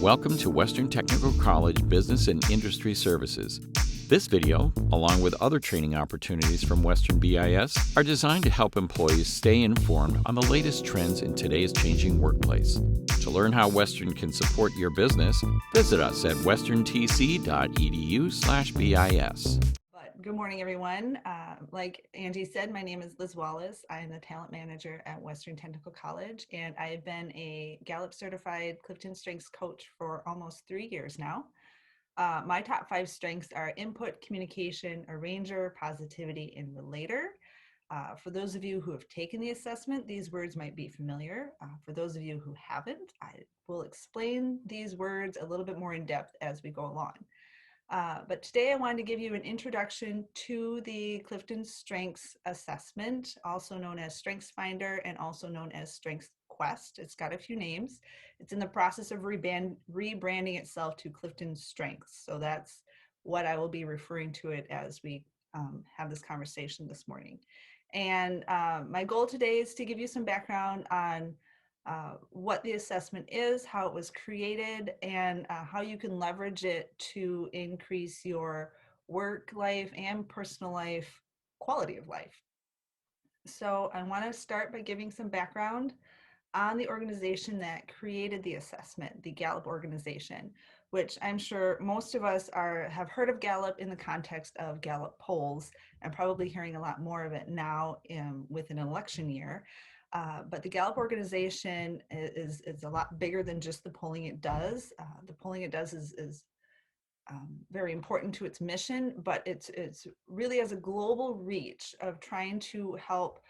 Welcome to Western Technical College Business and Industry Services. This video, along with other training opportunities from Western BIS, are designed to help employees stay informed on the latest trends in today's changing workplace. To learn how Western can support your business, visit us at westerntc.edu/BIS. Good morning, everyone. Like Angie said, my name is Liz Wallace. I am the talent manager at Western Technical College, and I've been a Gallup certified Clifton Strengths coach for almost 3 years now. My top 5 strengths are input, communication, arranger, positivity, and relator. For those of you who have taken the assessment, these words might be familiar. For those of you who haven't, I will explain these words a little bit more in depth as we go along. But today I wanted to give you an introduction to the Clifton Strengths Assessment, also known as StrengthsFinder and also known as Strengths Quest. It's got a few names. It's in the process of rebranding itself to Clifton Strengths. So that's what I will be referring to it as we have this conversation this morning. And my goal today is to give you some background on what the assessment is, how it was created, and how you can leverage it to increase your work life and personal life quality of life. So I want to start by giving some background on the organization that created the assessment, the Gallup organization, which I'm sure most of us have heard of Gallup in the context of Gallup polls, and probably hearing a lot more of it now with an election year. But the Gallup organization is a lot bigger than just the polling it does. The polling it does is very important to its mission, but it's really has a global reach of trying to help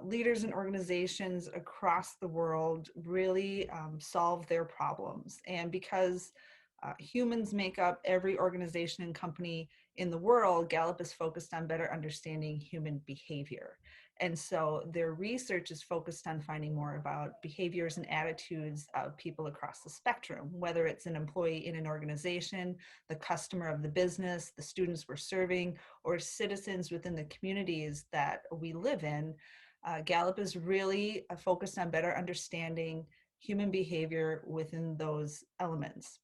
leaders and organizations across the world really solve their problems. And because humans make up every organization and company in the world, Gallup is focused on better understanding human behavior. And so their research is focused on finding more about behaviors and attitudes of people across the spectrum, whether it's an employee in an organization, the customer of the business, the students we're serving, or citizens within the communities that we live in. Gallup is really focused on better understanding human behavior within those elements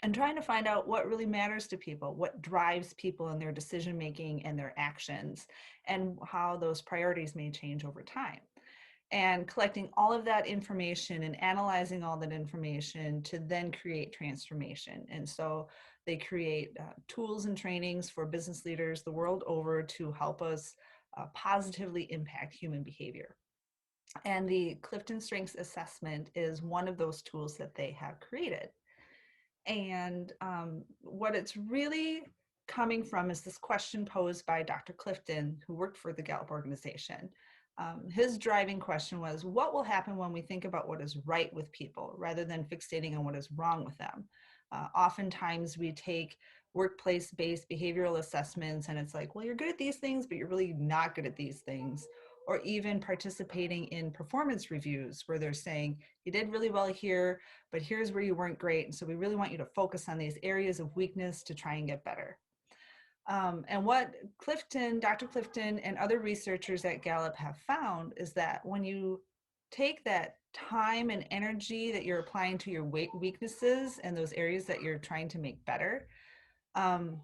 and trying to find out what really matters to people, what drives people in their decision making and their actions, and how those priorities may change over time. And collecting all of that information and analyzing all that information to then create transformation. And so they create tools and trainings for business leaders the world over to help us positively impact human behavior. And the Clifton Strengths Assessment is one of those tools that they have created. And what it's really coming from is this question posed by Dr. Clifton, who worked for the Gallup organization. His driving question was, what will happen when we think about what is right with people rather than fixating on what is wrong with them? Oftentimes we take workplace-based behavioral assessments and it's like, well, you're good at these things, but you're really not good at these things. Or even participating in performance reviews where they're saying, you did really well here, but here's where you weren't great. And so we really want you to focus on these areas of weakness to try and get better. And what Dr. Clifton and other researchers at Gallup have found is that when you take that time and energy that you're applying to your weaknesses and those areas that you're trying to make better,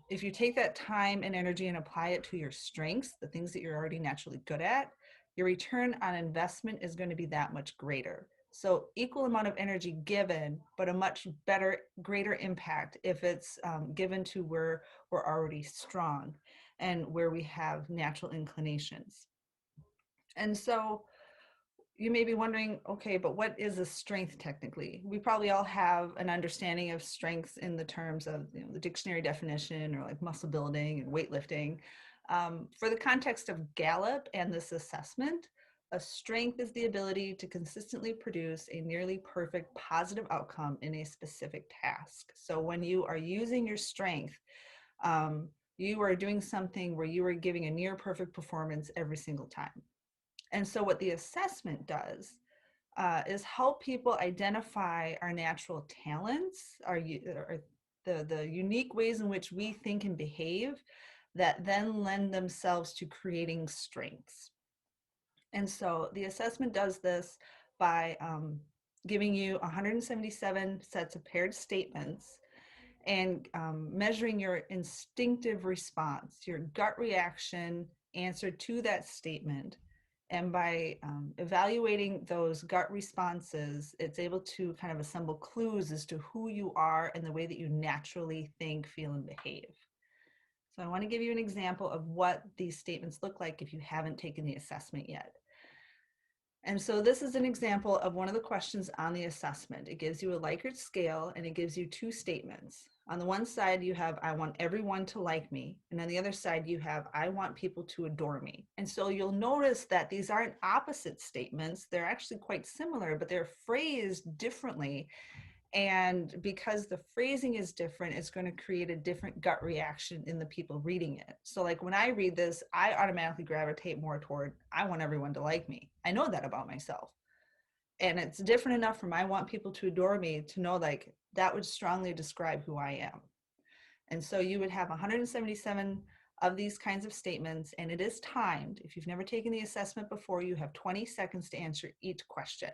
if you take that time and energy and apply it to your strengths, the things that you're already naturally good at, your return on investment is going to be that much greater. So equal amount of energy given, but a much better, greater impact if it's given to where we're already strong and where we have natural inclinations. And so you may be wondering, okay, but what is a strength technically? We probably all have an understanding of strengths in the terms of the dictionary definition or like muscle building and weightlifting. For the context of Gallup and this assessment, a strength is the ability to consistently produce a nearly perfect positive outcome in a specific task. So when you are using your strength, you are doing something where you are giving a near perfect performance every single time. And so what the assessment does is help people identify our natural talents, the unique ways in which we think and behave that then lend themselves to creating strengths. And so the assessment does this by giving you 177 sets of paired statements and measuring your instinctive response, your gut reaction answer to that statement. And by evaluating those gut responses, it's able to kind of assemble clues as to who you are and the way that you naturally think, feel, and behave. So I want to give you an example of what these statements look like if you haven't taken the assessment yet. And so this is an example of one of the questions on the assessment. It gives you a Likert scale and it gives you two statements. On the one side, you have, I want everyone to like me. And on the other side, you have, I want people to adore me. And so you'll notice that these aren't opposite statements. They're actually quite similar, but they're phrased differently. And because the phrasing is different, it's going to create a different gut reaction in the people reading it. So like when I read this, I automatically gravitate more toward, I want everyone to like me. I know that about myself. And it's different enough from I want people to adore me to know like that would strongly describe who I am. And so you would have 177 of these kinds of statements, and it is timed. If you've never taken the assessment before, you have 20 seconds to answer each question,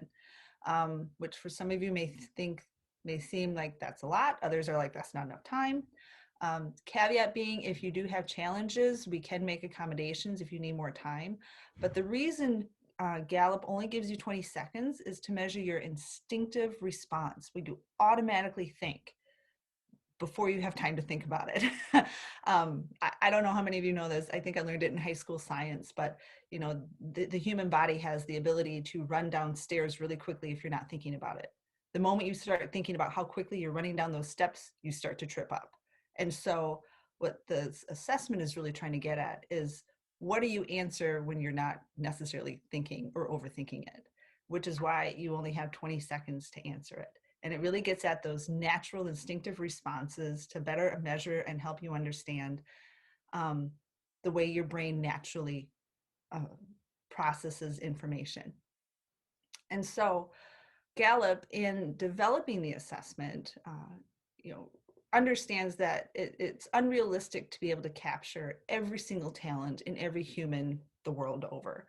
which for some of you may seem like that's a lot. Others are like, that's not enough time. Caveat being, if you do have challenges, we can make accommodations if you need more time. But the reason Gallup only gives you 20 seconds is to measure your instinctive response. We do automatically think before you have time to think about it. I don't know how many of you know this. I think I learned it in high school science, but you know, the human body has the ability to run downstairs really quickly if you're not thinking about it. The moment you start thinking about how quickly you're running down those steps, you start to trip up. And so what the assessment is really trying to get at is, what do you answer when you're not necessarily thinking or overthinking it? Which is why you only have 20 seconds to answer it. And it really gets at those natural instinctive responses to better measure and help you understand the way your brain naturally processes information. And so Gallup, in developing the assessment, understands that it's unrealistic to be able to capture every single talent in every human the world over.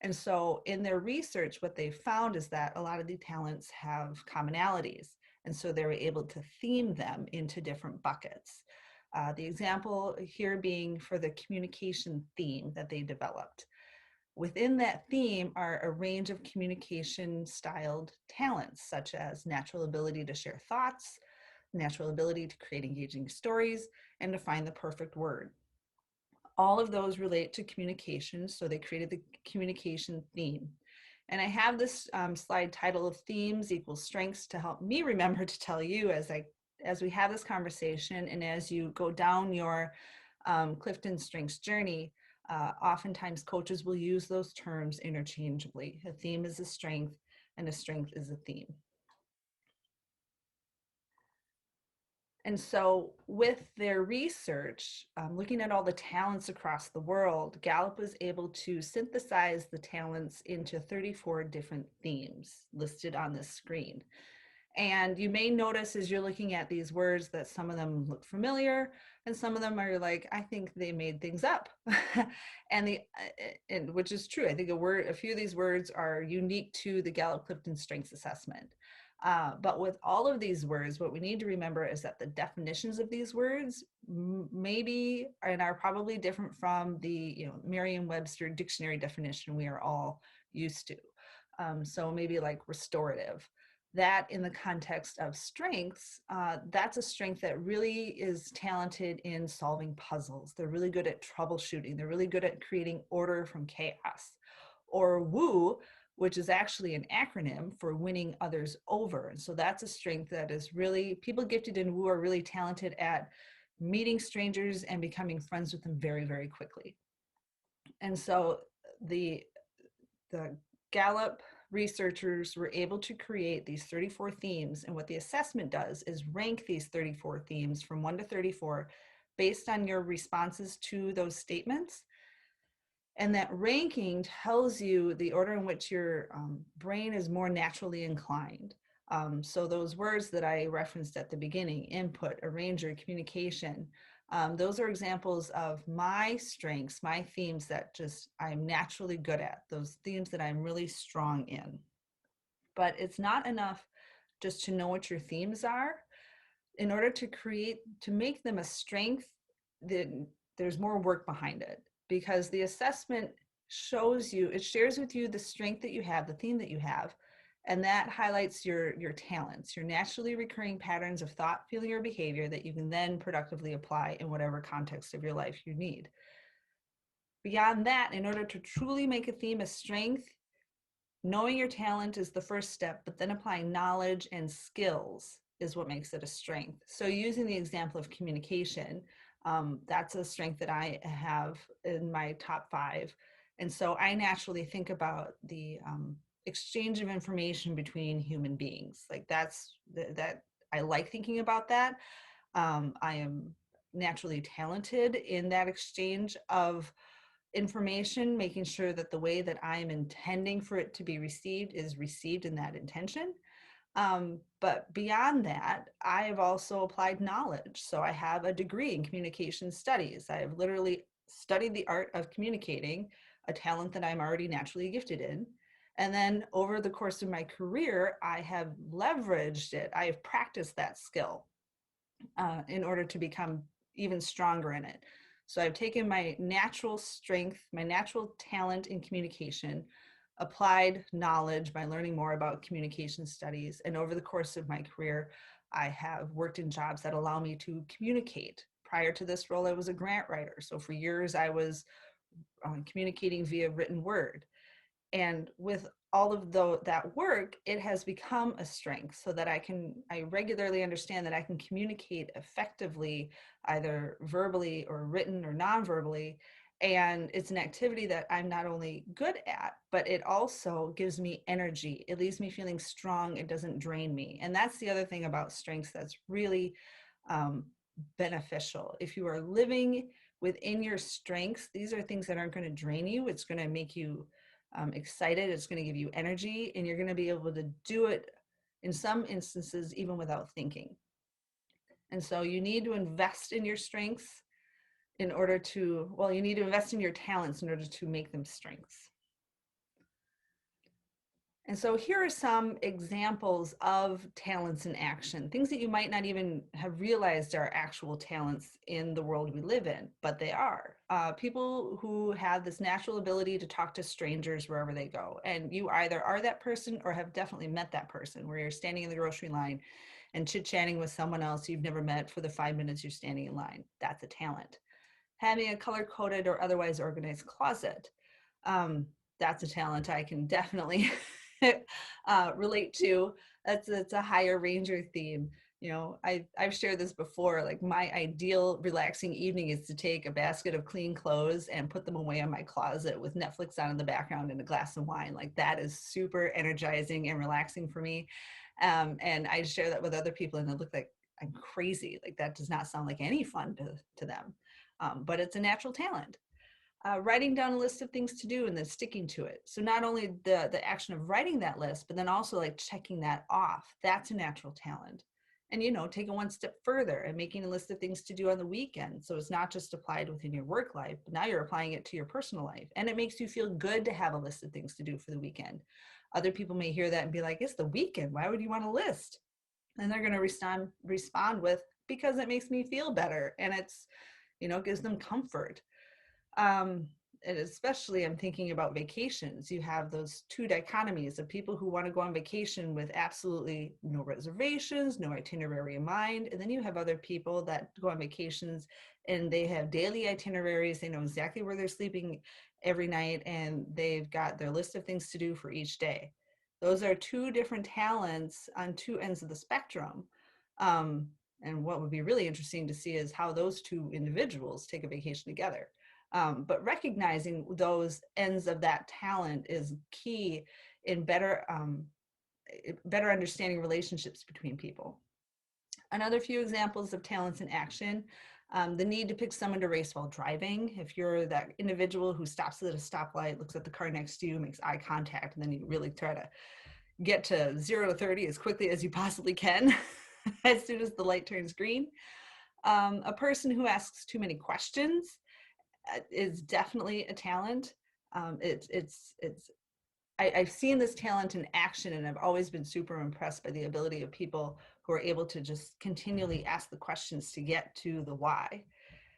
And so in their research, what they found is that a lot of the talents have commonalities. And so they were able to theme them into different buckets. The example here being for the communication theme that they developed. Within that theme are a range of communication styled talents, such as natural ability to share thoughts, natural ability to create engaging stories, and to find the perfect word. All of those relate to communication, so they created the communication theme. And I have this slide titled Themes Equals Strengths to help me remember to tell you as we have this conversation and as you go down your Clifton Strengths journey. Oftentimes coaches will use those terms interchangeably. A theme is a strength and a strength is a theme. And so with their research, looking at all the talents across the world, Gallup was able to synthesize the talents into 34 different themes listed on this screen. And you may notice as you're looking at these words that some of them look familiar and some of them are like, I think they made things up. and which is true. I think a few of these words are unique to the Gallup-Clifton Strengths Assessment. But with all of these words, what we need to remember is that the definitions of these words maybe and are probably different from the Merriam-Webster dictionary definition we are all used to. So maybe like restorative. That in the context of strengths, that's a strength that really is talented in solving puzzles. They're really good at troubleshooting. They're really good at creating order from chaos. Or woo, which is actually an acronym for winning others over. And so that's a strength that is really, people gifted in woo are really talented at meeting strangers and becoming friends with them very, very quickly. And so the Gallup researchers were able to create these 34 themes. And what the assessment does is rank these 34 themes from 1 to 34 based on your responses to those statements. And that ranking tells you the order in which your brain is more naturally inclined. So those words that I referenced at the beginning, input, arranger, communication, those are examples of my strengths, my themes that just I'm naturally good at, those themes that I'm really strong in. But it's not enough just to know what your themes are. In order to make them a strength, there's more work behind it, because the assessment shares with you the strength that you have, the theme that you have, and that highlights your talents, your naturally recurring patterns of thought, feeling, or behavior that you can then productively apply in whatever context of your life you need. Beyond that, in order to truly make a theme a strength, knowing your talent is the first step, but then applying knowledge and skills is what makes it a strength. So using the example of communication, that's a strength that I have in my top 5. And so I naturally think about the exchange of information between human beings. Like that I like thinking about that. I am naturally talented in that exchange of information, making sure that the way that I am intending for it to be received is received in that intention. But beyond that, I have also applied knowledge. So I have a degree in communication studies. I have literally studied the art of communicating, a talent that I'm already naturally gifted in. And then over the course of my career, I have leveraged it. I have practiced that skill in order to become even stronger in it. So I've taken my natural strength, my natural talent in communication, applied knowledge by learning more about communication studies. And over the course of my career, I have worked in jobs that allow me to communicate. Prior to this role, I was a grant writer. So for years, I was communicating via written word. And with all of that work, it has become a strength, so that I regularly understand that I can communicate effectively, either verbally or written or non-verbally. And it's an activity that I'm not only good at, but it also gives me energy. It leaves me feeling strong. It doesn't drain me. And that's the other thing about strengths that's really beneficial. If you are living within your strengths, these are things that aren't going to drain you. It's going to make you excited. It's going to give you energy, and you're going to be able to do it in some instances even without thinking. And so you need to invest in your strengths you need to invest in your talents in order to make them strengths. And so here are some examples of talents in action, things that you might not even have realized are actual talents in the world we live in, but they are. People who have this natural ability to talk to strangers wherever they go. And you either are that person or have definitely met that person, where you're standing in the grocery line and chit-chatting with someone else you've never met for the 5 minutes you're standing in line. That's a talent. Having a color-coded or otherwise organized closet. That's a talent I can definitely relate to. It's a higher ranger theme. You know, I've shared this before. Like, my ideal relaxing evening is to take a basket of clean clothes and put them away in my closet with Netflix on in the background and a glass of wine. Like, that is super energizing and relaxing for me. And I share that with other people, and they look like I'm crazy. Like, that does not sound like any fun to them. But it's a natural talent. Writing down a list of things to do and then sticking to it. So not only the action of writing that list, but then also like checking that off. That's a natural talent. And, you know, take it one step further and making a list of things to do on the weekend. So it's not just applied within your work life, but now you're applying it to your personal life. And it makes you feel good to have a list of things to do for the weekend. Other people may hear that and be like, it's the weekend. Why would you want a list? And they're going to respond with, because it makes me feel better. And it's, you know, gives them comfort. And especially I'm thinking about vacations. You have those two dichotomies of people who want to go on vacation with absolutely no reservations, no itinerary in mind. And then you have other people that go on vacations and they have daily itineraries. They know exactly where they're sleeping every night, and they've got their list of things to do for each day. Those are two different talents on two ends of the spectrum. And what would be really interesting to see is how those two individuals take a vacation together. But recognizing those ends of that talent is key in better understanding relationships between people. Another few examples of talents in action: the need to pick someone to race while driving. If you're that individual who stops at a stoplight, looks at the car next to you, makes eye contact, and then you really try to get to 0 to 30 as quickly as you possibly can as soon as the light turns green. A person who asks too many questions is definitely a talent. It's I've seen this talent in action, and I've always been super impressed by the ability of people who are able to just continually ask the questions to get to the why.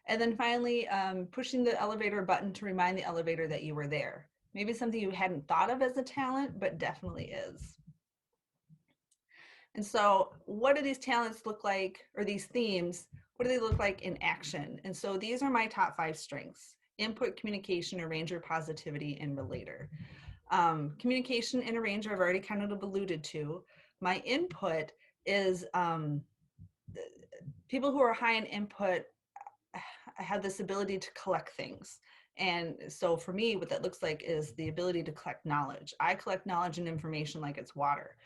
And then finally, pushing the elevator button to remind the elevator that you were there. Maybe something you hadn't thought of as a talent, but definitely is. And so, what do these talents look like, or these themes? What do they look like in action? And so, these are my top 5 strengths: input, communication, arranger, positivity, and relator. Communication and arranger, I've already kind of alluded to. My input is people who are high in input have this ability to collect things. And so for me, what that looks like is the ability to collect knowledge. I collect knowledge and information like it's water.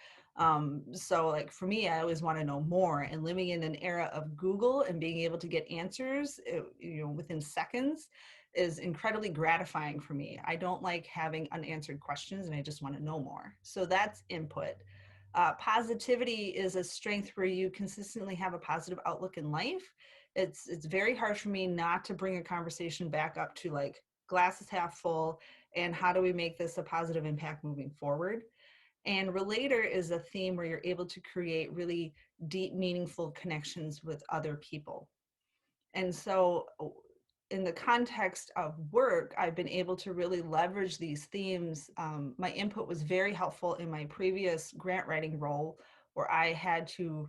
So like for me, I always want to know more, and living in an era of Google and being able to get answers, within seconds is incredibly gratifying for me. I don't like having unanswered questions, and I just want to know more. So that's input. Positivity is a strength where you consistently have a positive outlook in life. It's very hard for me not to bring a conversation back up to like glass is half full, and how do we make this a positive impact moving forward. And relator is a theme where you're able to create really deep, meaningful connections with other people. And so in the context of work, I've been able to really leverage these themes. My input was very helpful in my previous grant writing role, where I had to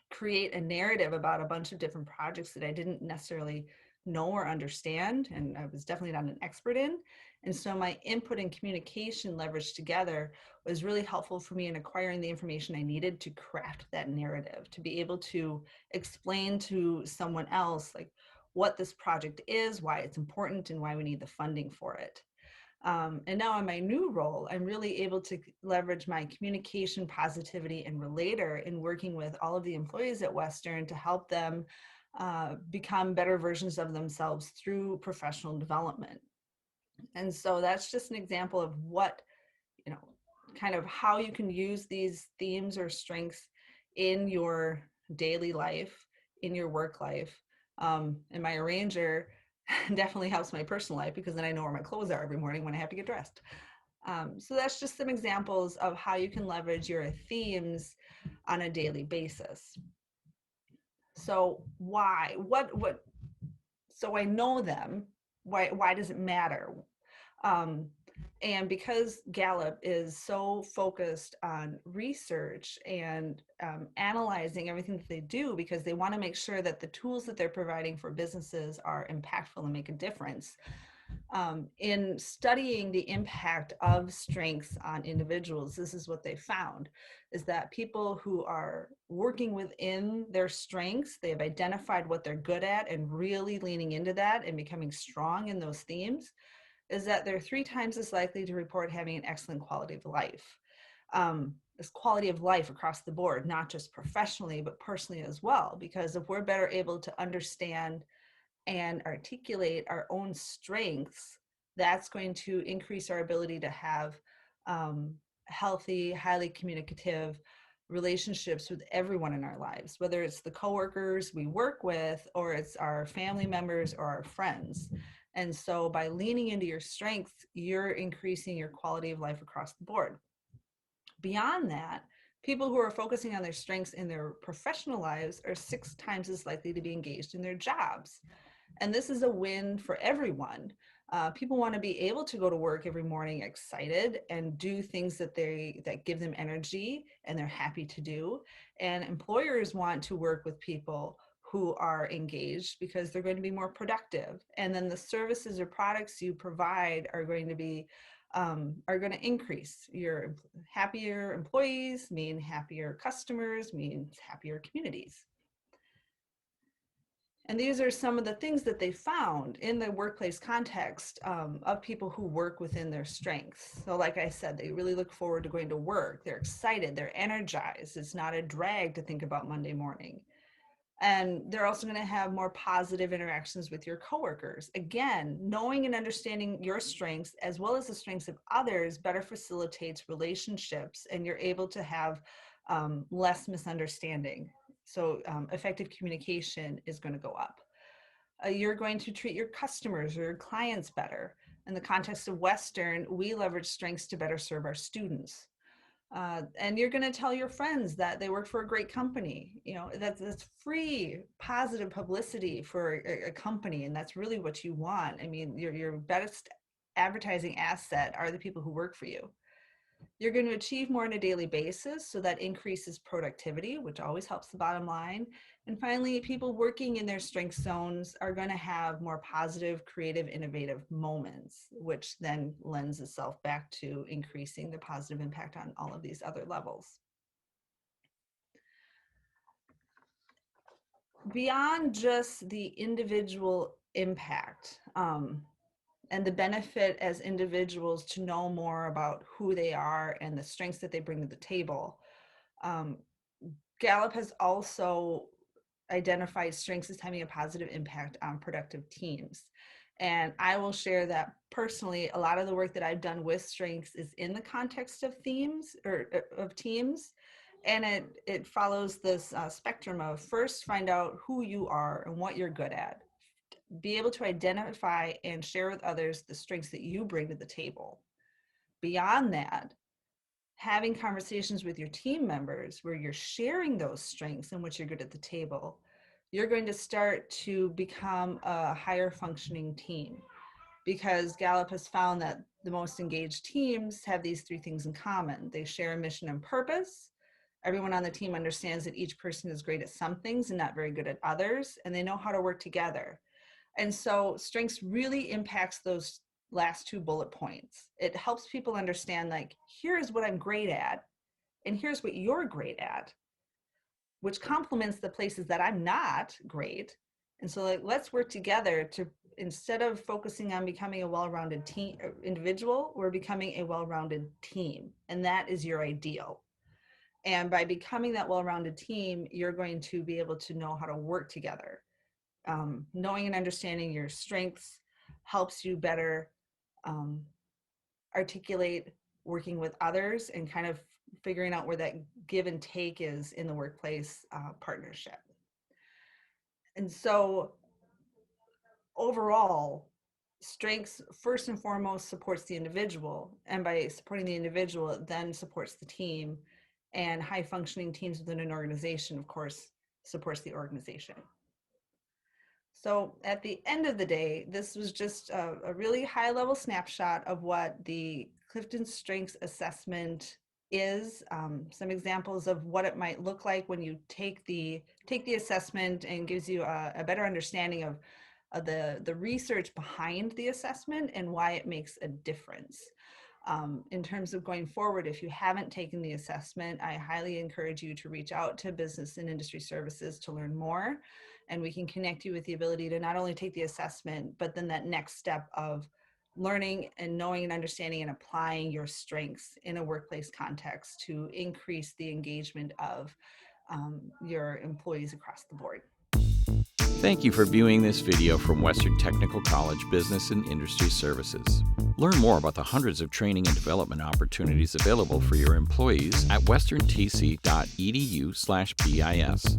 create a narrative about a bunch of different projects that I didn't necessarily know or understand, and I was definitely not an expert in. And so my input and communication leveraged together was really helpful for me in acquiring the information I needed to craft that narrative, to be able to explain to someone else like what this project is, why it's important, and why we need the funding for it. And now in my new role, I'm really able to leverage my communication, positivity, and relator in working with all of the employees at Western to help them become better versions of themselves through professional development. And so that's just an example of what, kind of how you can use these themes or strengths in your daily life, in your work life. And my arranger definitely helps my personal life, because then I know where my clothes are every morning when I have to get dressed. So that's just some examples of how you can leverage your themes on a daily basis. So why? What? So I know them. Why does it matter? Um, and because Gallup is so focused on research and analyzing everything that they do, because they want to make sure that the tools that they're providing for businesses are impactful and make a difference. In studying the impact of strengths on individuals, this is what they found, is that people who are working within their strengths, they have identified what they're good at and really leaning into that and becoming strong in those themes, is that they're 3 times as likely to report having an excellent quality of life. This quality of life across the board, not just professionally, but personally as well. Because if we're better able to understand and articulate our own strengths, that's going to increase our ability to have healthy, highly communicative relationships with everyone in our lives, whether it's the coworkers we work with, or it's our family members or our friends. And so by leaning into your strengths, you're increasing your quality of life across the board. Beyond that, people who are focusing on their strengths in their professional lives are 6 times as likely to be engaged in their jobs. And this is a win for everyone. People want to be able to go to work every morning excited and do things that give them energy and they're happy to do. And employers want to work with people who are engaged, because they're going to be more productive. And then the services or products you provide are going to increase. Your happier employees mean happier customers, means happier communities. And these are some of the things that they found in the workplace context of people who work within their strengths. So like I said, they really look forward to going to work. They're excited, they're energized. It's not a drag to think about Monday morning. And they're also going to have more positive interactions with your coworkers. Again, knowing and understanding your strengths as well as the strengths of others better facilitates relationships, and you're able to have less misunderstanding. So effective communication is going to go up. You're going to treat your customers or your clients better. In the context of Western, we leverage strengths to better serve our students. And you're going to tell your friends that they work for a great company. That's free, positive publicity for a company, and that's really what you want. I mean, your best advertising asset are the people who work for you. You're going to achieve more on a daily basis, so that increases productivity, which always helps the bottom line. And finally, people working in their strength zones are going to have more positive, creative, innovative moments, which then lends itself back to increasing the positive impact on all of these other levels. Beyond just the individual impact, and the benefit as individuals to know more about who they are and the strengths that they bring to the table, Gallup has also identified strengths as having a positive impact on productive teams. And I will share that personally, a lot of the work that I've done with strengths is in the context of themes or of teams. And it follows this spectrum of first find out who you are and what you're good at. Be able to identify and share with others the strengths that you bring to the table. Beyond that, having conversations with your team members where you're sharing those strengths and what you're good at the table, you're going to start to become a higher functioning team, because Gallup has found that the most engaged teams have these three things in common. They share a mission and purpose. Everyone on the team understands that each person is great at some things and not very good at others, and they know how to work together. And so strengths really impacts those last two bullet points. It helps people understand, like, here's what I'm great at, and here's what you're great at, which complements the places that I'm not great. And so, like, let's work together to, instead of focusing on becoming a well-rounded team individual, we're becoming a well-rounded team. And that is your ideal. And by becoming that well-rounded team, you're going to be able to know how to work together. Knowing and understanding your strengths helps you better articulate working with others and kind of figuring out where that give and take is in the workplace partnership. And so overall, strengths first and foremost supports the individual, and by supporting the individual, it then supports the team, and high functioning teams within an organization, of course, supports the organization. So at the end of the day, this was just a really high level snapshot of what the Clifton Strengths Assessment is. Some examples of what it might look like when you take the assessment, and gives you a better understanding of the research behind the assessment and why it makes a difference. In terms of going forward, if you haven't taken the assessment, I highly encourage you to reach out to Business and Industry Services to learn more, and we can connect you with the ability to not only take the assessment, but then that next step of learning and knowing and understanding and applying your strengths in a workplace context to increase the engagement of your employees across the board. Thank you for viewing this video from Western Technical College Business and Industry Services. Learn more about the hundreds of training and development opportunities available for your employees at westerntc.edu/BIS.